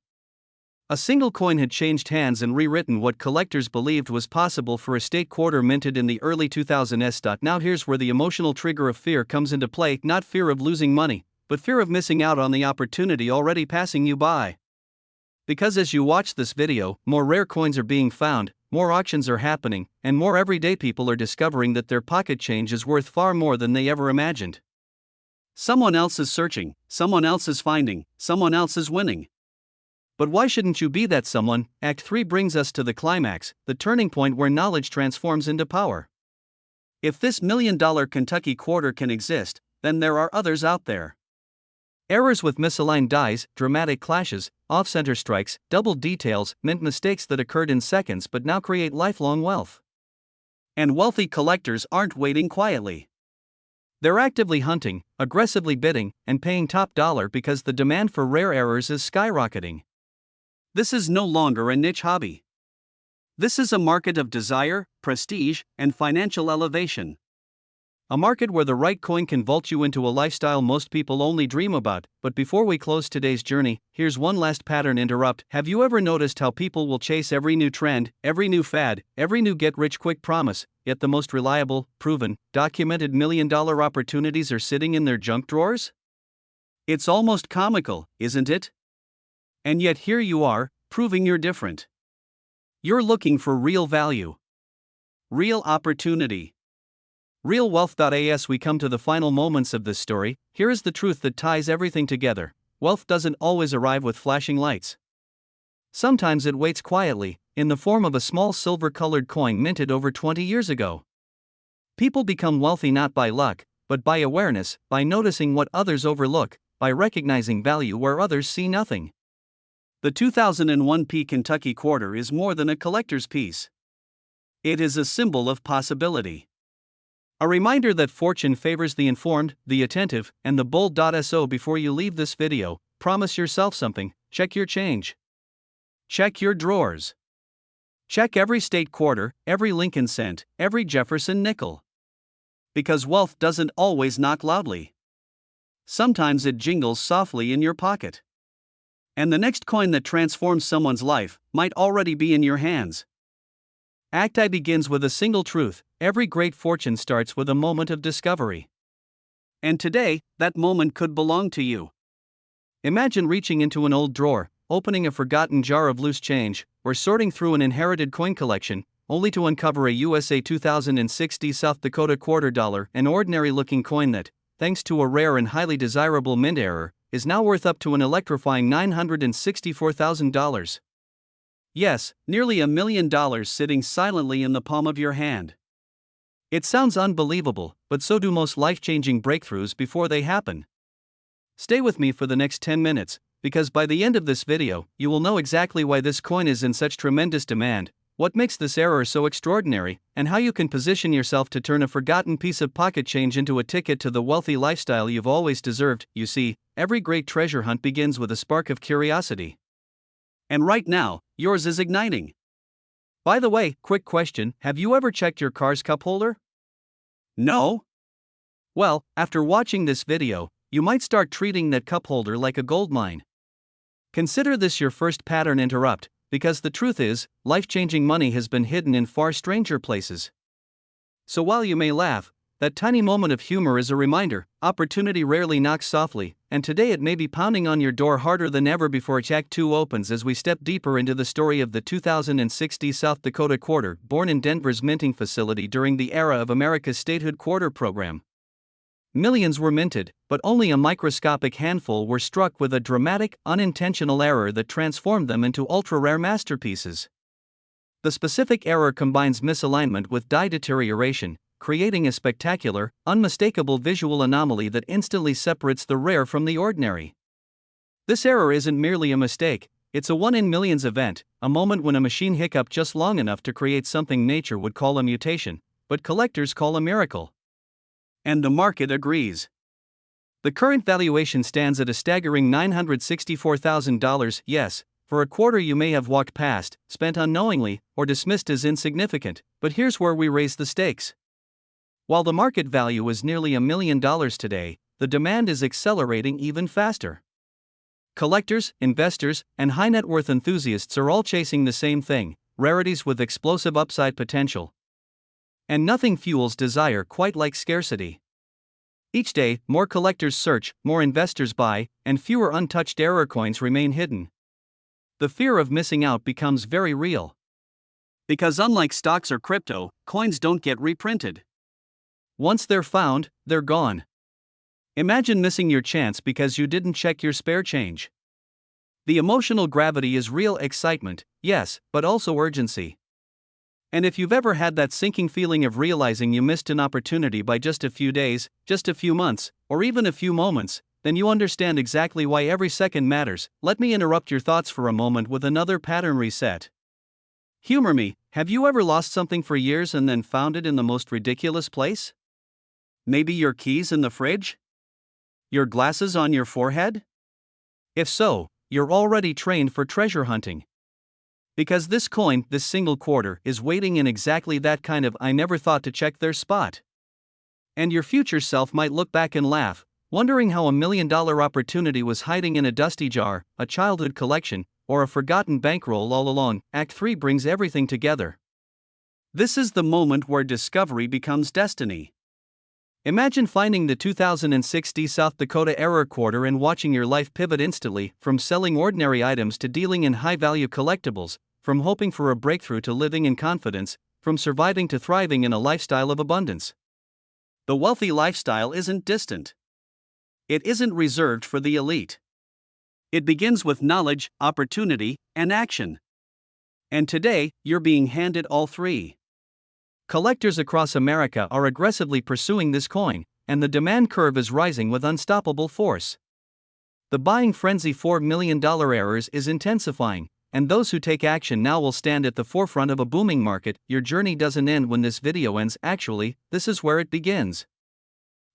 A single coin had changed hands and rewritten what collectors believed was possible for a state quarter minted in the early 2000s. Now here's where the emotional trigger of fear comes into play, not fear of losing money, but fear of missing out on the opportunity already passing you by. Because as you watch this video, more rare coins are being found, more auctions are happening, and more everyday people are discovering that their pocket change is worth far more than they ever imagined. Someone else is searching, someone else is finding, someone else is winning. But why shouldn't you be that someone? Act 3 brings us to the climax, the turning point where knowledge transforms into power. If this $1 million Kentucky quarter can exist, then there are others out there. Errors with misaligned dies, dramatic clashes, off-center strikes, double details, meant mistakes that occurred in seconds but now create lifelong wealth. And wealthy collectors aren't waiting quietly. They're actively hunting, aggressively bidding, and paying top dollar because the demand for rare errors is skyrocketing. This is no longer a niche hobby. This is a market of desire, prestige, and financial elevation. A market where the right coin can vault you into a lifestyle most people only dream about. But before we close today's journey, here's one last pattern interrupt. Have you ever noticed how people will chase every new trend, every new fad, every new get-rich-quick promise, yet the most reliable, proven, documented $1 million opportunities are sitting in their junk drawers? It's almost comical, isn't it? And yet here you are, proving you're different. You're looking for real value, real opportunity, real wealth. As we come to the final moments of this story, here is the truth that ties everything together. Wealth doesn't always arrive with flashing lights. Sometimes it waits quietly, in the form of a small silver-colored coin minted over 20 years ago. People become wealthy not by luck, but by awareness, by noticing what others overlook, by recognizing value where others see nothing. The 2001 Kentucky quarter is more than a collector's piece. It is a symbol of possibility. A reminder that fortune favors the informed, the attentive, and the bold. So before you leave this video, promise yourself something: check your change. Check your drawers. Check every state quarter, every Lincoln cent, every Jefferson nickel. Because wealth doesn't always knock loudly. Sometimes it jingles softly in your pocket. And the next coin that transforms someone's life might already be in your hands. Act I begins with a single truth: every great fortune starts with a moment of discovery. And today, that moment could belong to you. Imagine reaching into an old drawer, opening a forgotten jar of loose change, or sorting through an inherited coin collection, only to uncover a USA 2060 South Dakota $quarter, an ordinary-looking coin that, thanks to a rare and highly desirable mint error, is now worth up to an electrifying $964,000. Yes, nearly $1 million sitting silently in the palm of your hand. It sounds unbelievable, but so do most life-changing breakthroughs before they happen. Stay with me for the next 10 minutes, because by the end of this video, you will know exactly why this coin is in such tremendous demand, what makes this error so extraordinary, and how you can position yourself to turn a forgotten piece of pocket change into a ticket to the wealthy lifestyle you've always deserved. You see, every great treasure hunt begins with a spark of curiosity. And right now, yours is igniting. By the way, quick question: have you ever checked your car's cup holder? No? Well, after watching this video, you might start treating that cup holder like a gold mine. Consider this your first pattern interrupt, because the truth is, life-changing money has been hidden in far stranger places. So while you may laugh, that tiny moment of humor is a reminder: opportunity rarely knocks softly, and today it may be pounding on your door harder than ever before Act 2 opens as we step deeper into the story of the 2060 South Dakota Quarter, born in Denver's minting facility during the era of America's statehood quarter program. Millions were minted, but only a microscopic handful were struck with a dramatic, unintentional error that transformed them into ultra-rare masterpieces. The specific error combines misalignment with dye deterioration, creating a spectacular, unmistakable visual anomaly that instantly separates the rare from the ordinary. This error isn't merely a mistake, it's a one-in-millions event, a moment when a machine hiccuped just long enough to create something nature would call a mutation, but collectors call a miracle. And the market agrees. The current valuation stands at a staggering $964,000, yes, for a quarter you may have walked past, spent unknowingly, or dismissed as insignificant, but here's where we raise the stakes. While the market value is nearly $1 million today, the demand is accelerating even faster. Collectors, investors, and high net worth enthusiasts are all chasing the same thing: rarities with explosive upside potential. And nothing fuels desire quite like scarcity. Each day, more collectors search, more investors buy, and fewer untouched error coins remain hidden. The fear of missing out becomes very real. Because unlike stocks or crypto, coins don't get reprinted. Once they're found, they're gone. Imagine missing your chance because you didn't check your spare change. The emotional gravity is real excitement, yes, but also urgency. And if you've ever had that sinking feeling of realizing you missed an opportunity by just a few days, just a few months, or even a few moments, then you understand exactly why every second matters. Let me interrupt your thoughts for a moment with another pattern reset. Humor me, have you ever lost something for years and then found it in the most ridiculous place? Maybe your keys in the fridge? Your glasses on your forehead? If so, you're already trained for treasure hunting. Because this coin, this single quarter, is waiting in exactly that kind of "I never thought to check their spot." And your future self might look back and laugh, wondering how $1 million opportunity was hiding in a dusty jar, a childhood collection, or a forgotten bankroll all along. Act 3 brings everything together. This is the moment where discovery becomes destiny. Imagine finding the 2060 South Dakota Error Quarter and watching your life pivot instantly, from selling ordinary items to dealing in high-value collectibles, from hoping for a breakthrough to living in confidence, from surviving to thriving in a lifestyle of abundance. The wealthy lifestyle isn't distant. It isn't reserved for the elite. It begins with knowledge, opportunity, and action. And today, you're being handed all three. Collectors across America are aggressively pursuing this coin, and the demand curve is rising with unstoppable force. The buying frenzy for $1 million errors is intensifying, and those who take action now will stand at the forefront of a booming market. Your journey doesn't end when this video ends, actually, this is where it begins.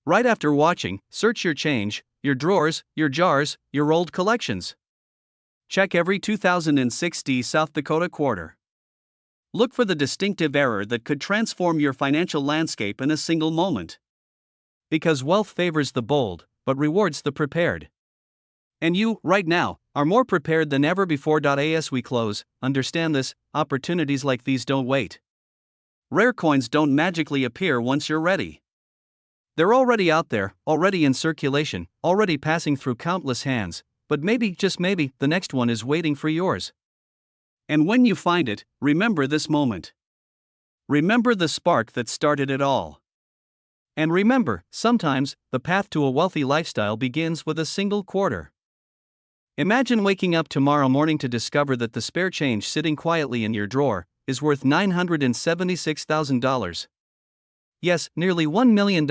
Right after watching, search your change, your drawers, your jars, your old collections. Check every 2060 South Dakota quarter. Look for the distinctive error that could transform your financial landscape in a single moment. Because wealth favors the bold, but rewards the prepared. And you, right now, are more prepared than ever before. As we close, understand this: opportunities like these don't wait. Rare coins don't magically appear once you're ready. They're already out there, already in circulation, already passing through countless hands, but maybe, just maybe, the next one is waiting for yours. And when you find it, remember this moment. Remember the spark that started it all. And remember, sometimes, the path to a wealthy lifestyle begins with a single quarter. Imagine waking up tomorrow morning to discover that the spare change sitting quietly in your drawer is worth $976,000. Yes, nearly $1 million,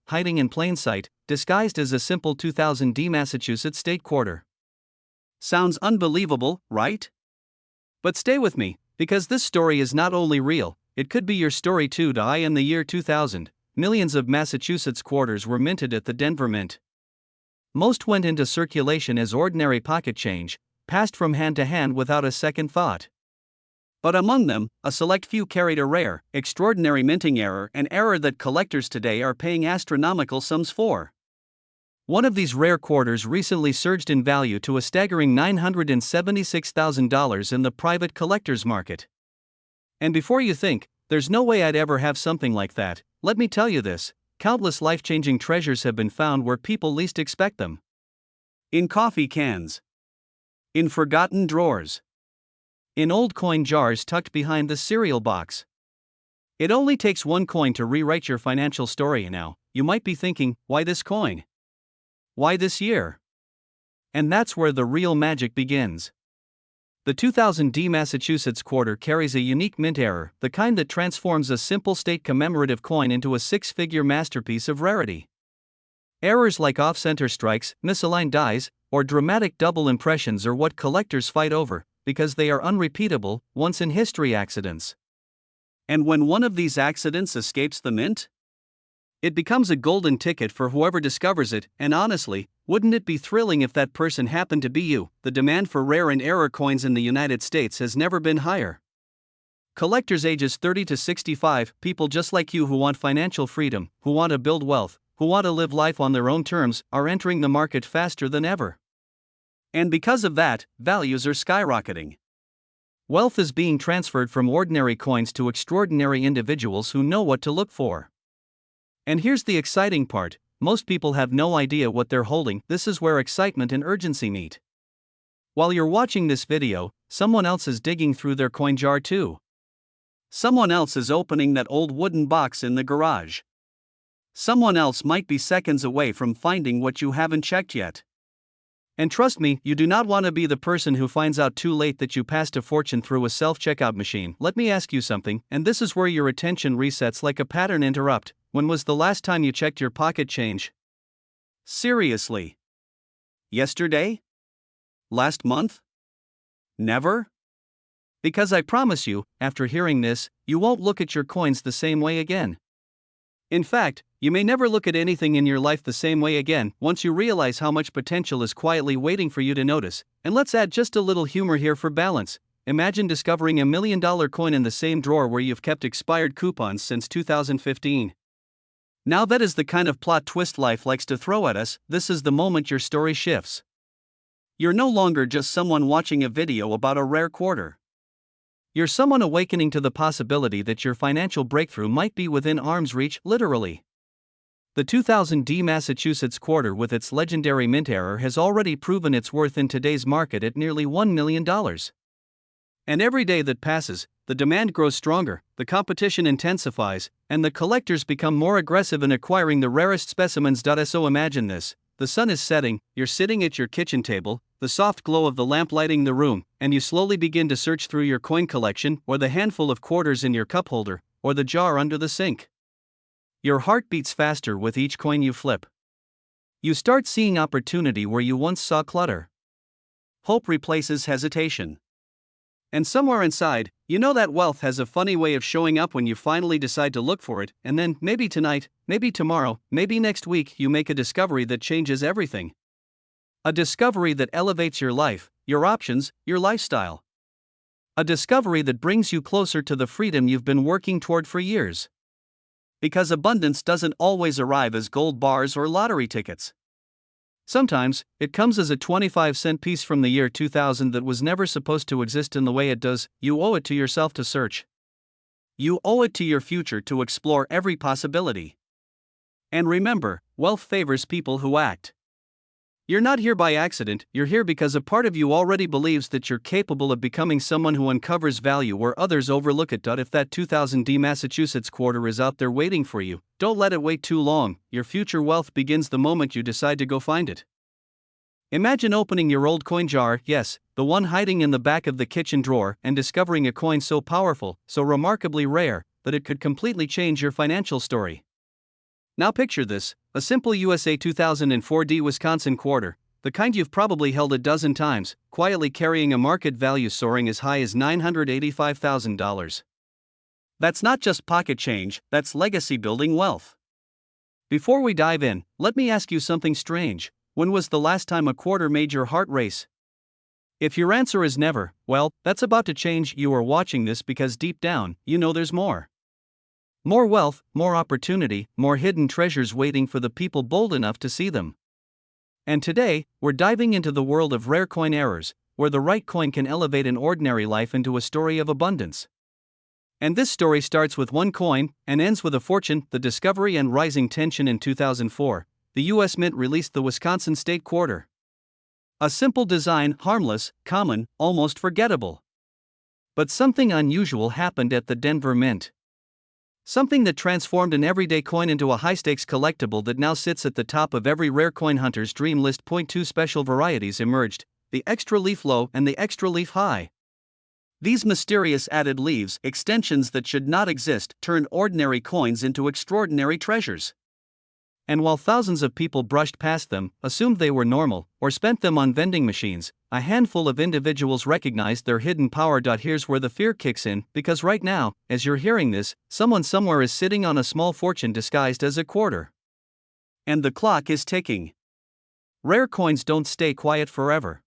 hiding in plain sight, disguised as a simple 2000 Massachusetts state quarter. Sounds unbelievable, right? But stay with me, because this story is not only real, it could be your story too. In the year 2000, millions of Massachusetts quarters were minted at the Denver Mint. Most went into circulation as ordinary pocket change, passed from hand to hand without a second thought. But among them, a select few carried a rare, extraordinary minting error, an error that collectors today are paying astronomical sums for. One of these rare quarters recently surged in value to a staggering $976,000 in the private collector's market. And before you think, "There's no way I'd ever have something like that," let me tell you this: countless life-changing treasures have been found where people least expect them. In coffee cans. In forgotten drawers. In old coin jars tucked behind the cereal box. It only takes one coin to rewrite your financial story. Now, you might be thinking, why this coin? Why this year? And that's where the real magic begins. The 2000D Massachusetts quarter carries a unique mint error, the kind that transforms a simple state commemorative coin into a six-figure masterpiece of rarity. Errors like off-center strikes, misaligned dies, or dramatic double impressions are what collectors fight over, because they are unrepeatable, once-in-history accidents. And when one of these accidents escapes the mint, it becomes a golden ticket for whoever discovers it, and honestly, wouldn't it be thrilling if that person happened to be you? The demand for rare and error coins in the United States has never been higher. Collectors ages 30 to 65, people just like you who want financial freedom, who want to build wealth, who want to live life on their own terms, are entering the market faster than ever. And because of that, values are skyrocketing. Wealth is being transferred from ordinary coins to extraordinary individuals who know what to look for. And here's the exciting part, most people have no idea what they're holding. This is where excitement and urgency meet. While you're watching this video, someone else is digging through their coin jar too. Someone else is opening that old wooden box in the garage. Someone else might be seconds away from finding what you haven't checked yet. And trust me, you do not want to be the person who finds out too late that you passed a fortune through a self-checkout machine. Let me ask you something, and this is where your attention resets like a pattern interrupt. When was the last time you checked your pocket change? Seriously? Yesterday? Last month? Never? Because I promise you, after hearing this, you won't look at your coins the same way again. In fact, you may never look at anything in your life the same way again once you realize how much potential is quietly waiting for you to notice. And let's add just a little humor here for balance. Imagine discovering $1 million coin in the same drawer where you've kept expired coupons since 2015. Now that is the kind of plot twist life likes to throw at us. This is the moment your story shifts. You're no longer just someone watching a video about a rare quarter. You're someone awakening to the possibility that your financial breakthrough might be within arm's reach, literally. The 2000D Massachusetts quarter with its legendary mint error has already proven its worth in today's market at nearly $1 million. And every day that passes, the demand grows stronger, the competition intensifies, and the collectors become more aggressive in acquiring the rarest specimens. So imagine this, the sun is setting, you're sitting at your kitchen table, the soft glow of the lamp lighting the room, and you slowly begin to search through your coin collection, or the handful of quarters in your cup holder, or the jar under the sink. Your heart beats faster with each coin you flip. You start seeing opportunity where you once saw clutter. Hope replaces hesitation. And somewhere inside, you know that wealth has a funny way of showing up when you finally decide to look for it, and then, maybe tonight, maybe tomorrow, maybe next week, you make a discovery that changes everything. A discovery that elevates your life, your options, your lifestyle. A discovery that brings you closer to the freedom you've been working toward for years. Because abundance doesn't always arrive as gold bars or lottery tickets. Sometimes, it comes as a 25-cent piece from the year 2000 that was never supposed to exist in the way it does. You owe it to yourself to search. You owe it to your future to explore every possibility. And remember, wealth favors people who act. You're not here by accident, you're here because a part of you already believes that you're capable of becoming someone who uncovers value where others overlook it. If that 2000D Massachusetts quarter is out there waiting for you, don't let it wait too long. Your future wealth begins the moment you decide to go find it. Imagine opening your old coin jar, yes, the one hiding in the back of the kitchen drawer, and discovering a coin so powerful, so remarkably rare, that it could completely change your financial story. Now picture this, a simple USA 2004D Wisconsin quarter, the kind you've probably held a dozen times, quietly carrying a market value soaring as high as $985,000. That's not just pocket change, that's legacy building wealth. Before we dive in, let me ask you something strange. When was the last time a quarter made your heart race? If your answer is never, well, that's about to change. You are watching this because deep down, you know there's more. More wealth, more opportunity, more hidden treasures waiting for the people bold enough to see them. And today, we're diving into the world of rare coin errors, where the right coin can elevate an ordinary life into a story of abundance. And this story starts with one coin and ends with a fortune, the discovery and rising tension. In 2004, the U.S. Mint released the Wisconsin State Quarter. A simple design, harmless, common, almost forgettable. But something unusual happened at the Denver Mint. Something that transformed an everyday coin into a high-stakes collectible that now sits at the top of every rare coin hunter's dream list. Two special varieties emerged, the extra leaf low and the extra leaf high. These mysterious added leaves, extensions that should not exist, turn ordinary coins into extraordinary treasures. And while thousands of people brushed past them, assumed they were normal, or spent them on vending machines, a handful of individuals recognized their hidden power. Here's where the fear kicks in, because right now, as you're hearing this, someone somewhere is sitting on a small fortune disguised as a quarter. And the clock is ticking. Rare coins don't stay quiet forever.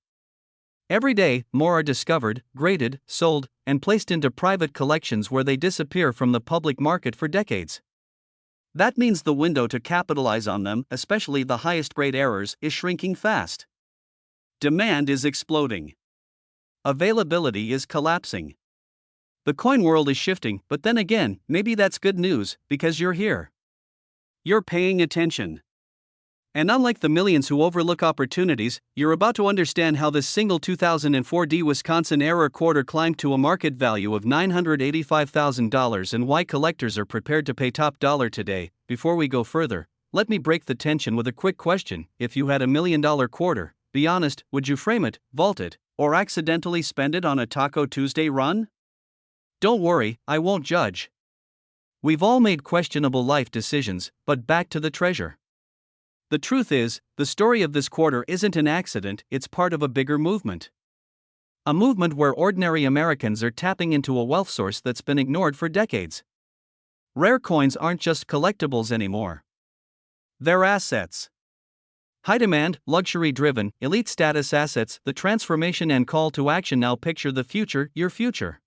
Every day, more are discovered, graded, sold, and placed into private collections where they disappear from the public market for decades. That means the window to capitalize on them, especially the highest grade errors, is shrinking fast. Demand is exploding. Availability is collapsing. The coin world is shifting, but then again, maybe that's good news, because you're here. You're paying attention. And unlike the millions who overlook opportunities, you're about to understand how this single 2004 Wisconsin era quarter climbed to a market value of $985,000 and why collectors are prepared to pay top dollar today. Before we go further, let me break the tension with a quick question. If you had $1 million quarter, be honest, would you frame it, vault it, or accidentally spend it on a Taco Tuesday run? Don't worry, I won't judge. We've all made questionable life decisions, but back to the treasure. The truth is, the story of this quarter isn't an accident, it's part of a bigger movement. A movement where ordinary Americans are tapping into a wealth source that's been ignored for decades. Rare coins aren't just collectibles anymore. They're assets. High demand, luxury driven, elite status assets, the transformation and call to action. Now picture the future, your future.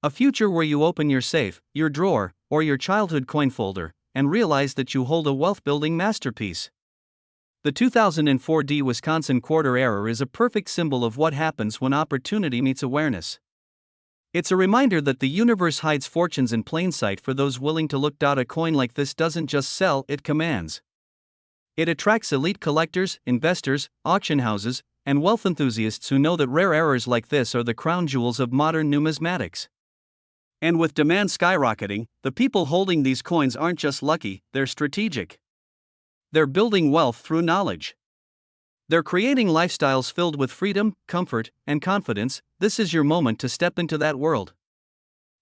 A future where you open your safe, your drawer, or your childhood coin folder, and realize that you hold a wealth-building masterpiece. The 2004 Wisconsin quarter error is a perfect symbol of what happens when opportunity meets awareness. It's a reminder that the universe hides fortunes in plain sight for those willing to look. A coin like this doesn't just sell, it commands. It attracts elite collectors, investors, auction houses, and wealth enthusiasts who know that rare errors like this are the crown jewels of modern numismatics. And with demand skyrocketing, the people holding these coins aren't just lucky, they're strategic. They're building wealth through knowledge. They're creating lifestyles filled with freedom, comfort, and confidence. This is your moment to step into that world.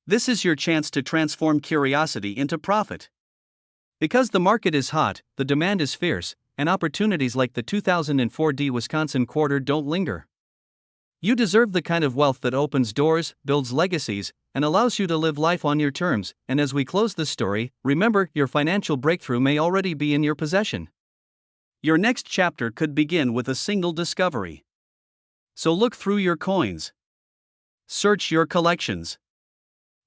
This is your chance to transform curiosity into profit. Because the market is hot, the demand is fierce, and opportunities like the 2004 Wisconsin quarter don't linger. You deserve the kind of wealth that opens doors, builds legacies, and allows you to live life on your terms. And as we close this story, remember, your financial breakthrough may already be in your possession. Your next chapter could begin with a single discovery. So look through your coins. Search your collections.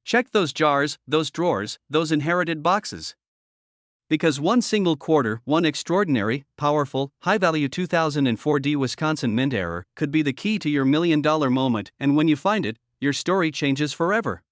Check those jars, those drawers, those inherited boxes. Because one single quarter, one extraordinary, powerful, high-value 2004 Wisconsin Mint error could be the key to your $1 million moment, and when you find it, your story changes forever.